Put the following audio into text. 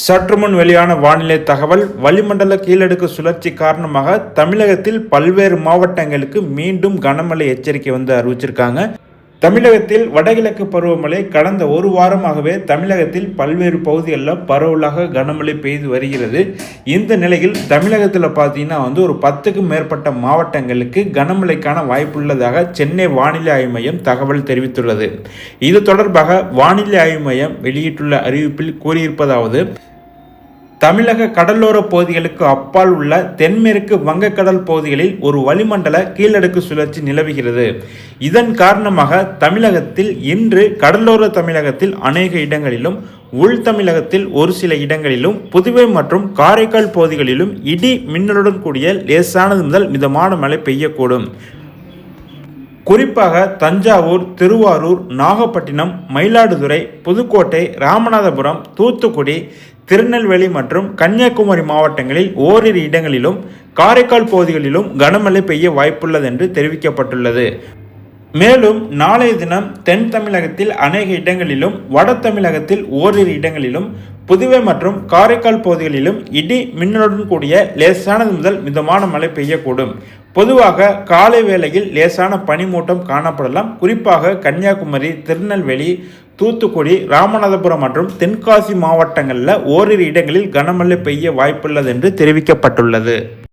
சற்றுமுன் வெளியான வானிலை தகவல். வளிமண்டல கீழடுக்கு சுழற்சி காரணமாக தமிழகத்தில் பல்வேறு மாவட்டங்களுக்கு மீண்டும் கனமழை எச்சரிக்கை அறிவிச்சிருக்காங்க. தமிழகத்தில் வடகிழக்கு பருவமழை கடந்த ஒரு வாரமாகவே தமிழகத்தில் பல்வேறு பகுதிகளில் பரவலாக கனமழை பெய்து வருகிறது. இந்த நிலையில் தமிழகத்தில் பார்த்தீங்கன்னா ஒரு 10க்கும் மேற்பட்ட மாவட்டங்களுக்கு கனமழைக்கான வாய்ப்புள்ளதாக சென்னை வானிலை ஆய்வு மையம் தகவல் தெரிவித்துள்ளது. இது தொடர்பாக வானிலை ஆய்வு மையம் வெளியிட்டுள்ள அறிவிப்பில் கூறியிருப்பதாவது: தமிழக கடலோர பகுதிகளுக்கு அப்பால் உள்ள தென்மேற்கு வங்கக்கடல் பகுதிகளில் ஒரு வளிமண்டல கீழடுக்கு சுழற்சி நிலவுகிறது. இதன் காரணமாக தமிழகத்தில் இன்று கடலோர தமிழகத்தில் அநேக இடங்களிலும், உள் தமிழகத்தில் ஒரு சில இடங்களிலும், புதுவை மற்றும் காரைக்கால் பகுதிகளிலும் இடி மின்னலுடன் கூடிய லேசானது முதல் மிதமான மழை பெய்யக்கூடும். குறிப்பாக தஞ்சாவூர், திருவாரூர், நாகப்பட்டினம், மயிலாடுதுறை, புதுக்கோட்டை, ராமநாதபுரம், தூத்துக்குடி, திருநெல்வேலி மற்றும் கன்னியாகுமரி மாவட்டங்களில் ஓரிரு இடங்களிலும், காரைக்கால் பகுதிகளிலும் கனமழை பெய்ய வாய்ப்புள்ளது என்று தெரிவிக்கப்பட்டுள்ளது. மேலும் நாளைய தினம் தென் தமிழகத்தில் அநேக இடங்களிலும், வட தமிழகத்தில் ஓரிரு இடங்களிலும், புதுவை மற்றும் காரைக்கால் பகுதிகளிலும் இடி மின்னலுடன் கூடிய லேசானது முதல் மிதமான மழை பெய்யக்கூடும். பொதுவாக காலை வேளையில் லேசான பனிமூட்டம் காணப்படலாம். குறிப்பாக கன்னியாகுமரி, திருநெல்வேலி, தூத்துக்குடி, ராமநாதபுரம் மற்றும் தென்காசி மாவட்டங்களில் ஓரிரு இடங்களில் கனமழை பெய்ய வாய்ப்புள்ளது என்று தெரிவிக்கப்பட்டுள்ளது.